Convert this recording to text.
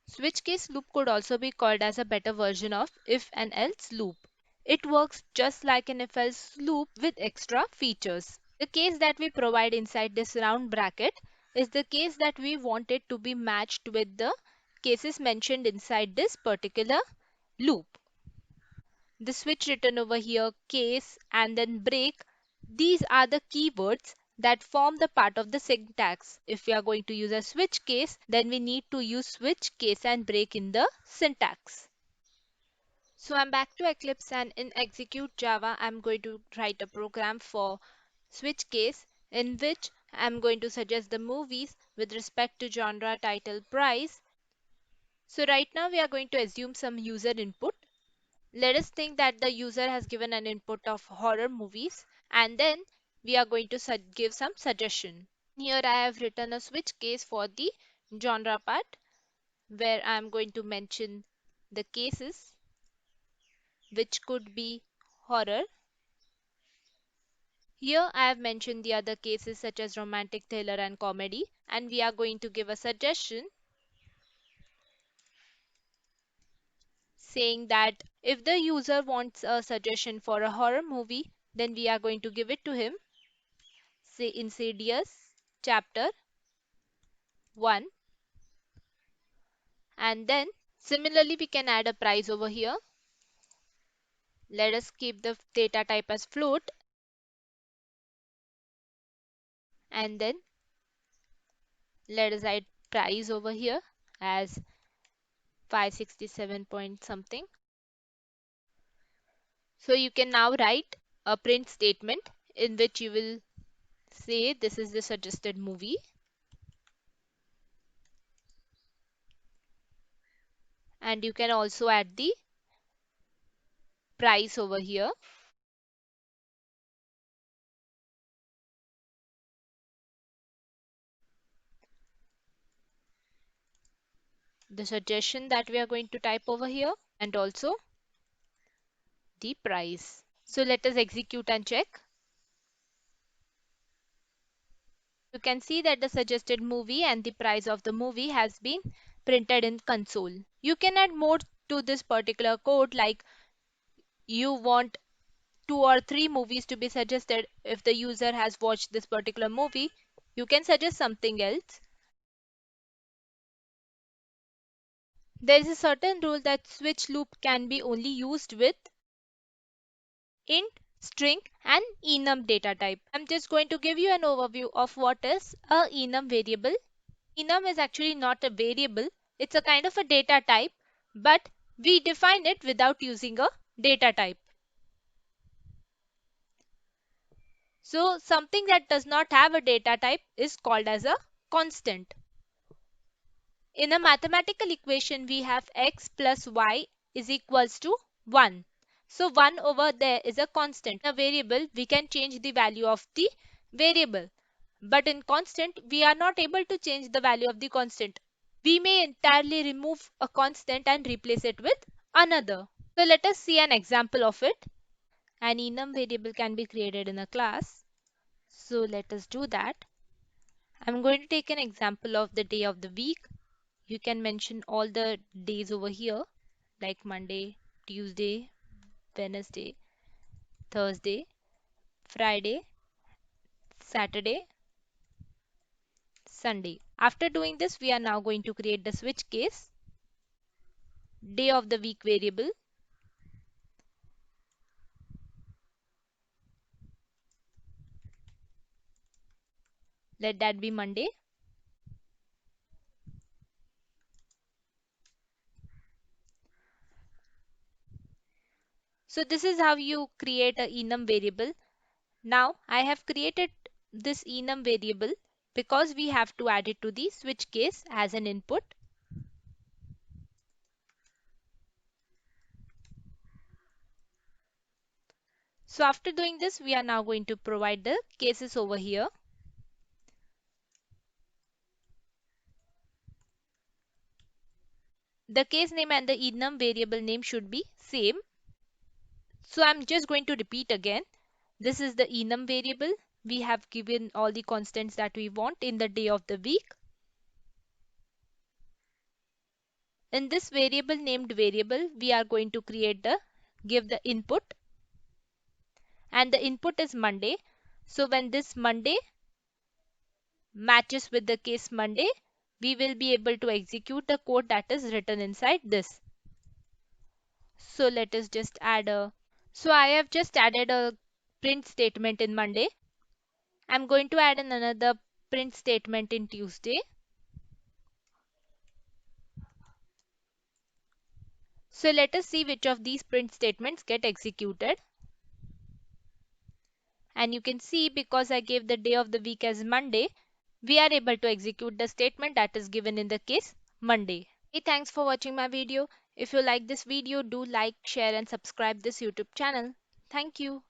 Switch case loop could also be called as a better version of if and else loop. It works just like an if else loop with extra features. The case that we provide inside this round bracket is the case that we want it to be matched with the cases mentioned inside this particular loop. The switch written over here, case and then break, these are the keywords that form the part of the syntax. If we are going to use a switch case, then we need to use switch case and break in the syntax. So I'm back to Eclipse, and in execute Java, I'm going to write a program for switch case in which I'm going to suggest the movies with respect to genre, title, price. So right now we are going to assume some user input. Let us think that the user has given an input of horror movies, and then we are going to give some suggestion. Here I have written a switch case for the genre part where I am going to mention the cases which could be horror. Here I have mentioned the other cases such as romantic, thriller and comedy, and we are going to give a suggestion saying that if the user wants a suggestion for a horror movie, then we are going to give it to him. Say Insidious chapter 1, and then similarly we can add a price over here. Let us keep the data type as float, and then let us write price over here as 567 point something. So you can now write a print statement in which you will say this is the suggested movie, and you can also add the price over here. The suggestion that we are going to type over here, and also the price. So let us execute and check. You can see that the suggested movie and the price of the movie has been printed in console. You can add more to this particular code, like you want 2 or 3 movies to be suggested. If the user has watched this particular movie, you can suggest something else. There is a certain rule that switch loop can be only used with int, string and enum data type. I'm just going to give you an overview of what is a enum variable. Enum is actually not a variable, it's a kind of a data type, but we define it without using a data type. So something that does not have a data type is called as a constant. In a mathematical equation, we have x plus y is equals to 1. So 1 over there is a constant. A variable, we can change the value of the variable. But in constant, we are not able to change the value of the constant. We may entirely remove a constant and replace it with another. So let us see an example of it. An enum variable can be created in a class. So let us do that. I'm going to take an example of the day of the week. You can mention all the days over here, like Monday, Tuesday, Wednesday, Thursday, Friday, Saturday, Sunday. After doing this, we are now going to create the switch case, day of the week variable. Let that be Monday. So this is how you create a enum variable. Now I have created this enum variable because we have to add it to the switch case as an input. So after doing this, we are now going to provide the cases over here. The case name and the enum variable name should be same. So I'm just going to repeat again. This is the enum variable. We have given all the constants that we want in the day of the week. In this variable named variable, we are going to give the input, and the input is Monday. So when this Monday matches with the case Monday, we will be able to execute the code that is written inside this. So let us just add a, so I have just added a print statement in Monday. I'm going to add another print statement in Tuesday. So let us see which of these print statements get executed. And you can see, because I gave the day of the week as Monday, we are able to execute the statement that is given in the case Monday. Hey, thanks for watching my video. If you like this video, do like, share and subscribe this YouTube channel. Thank you.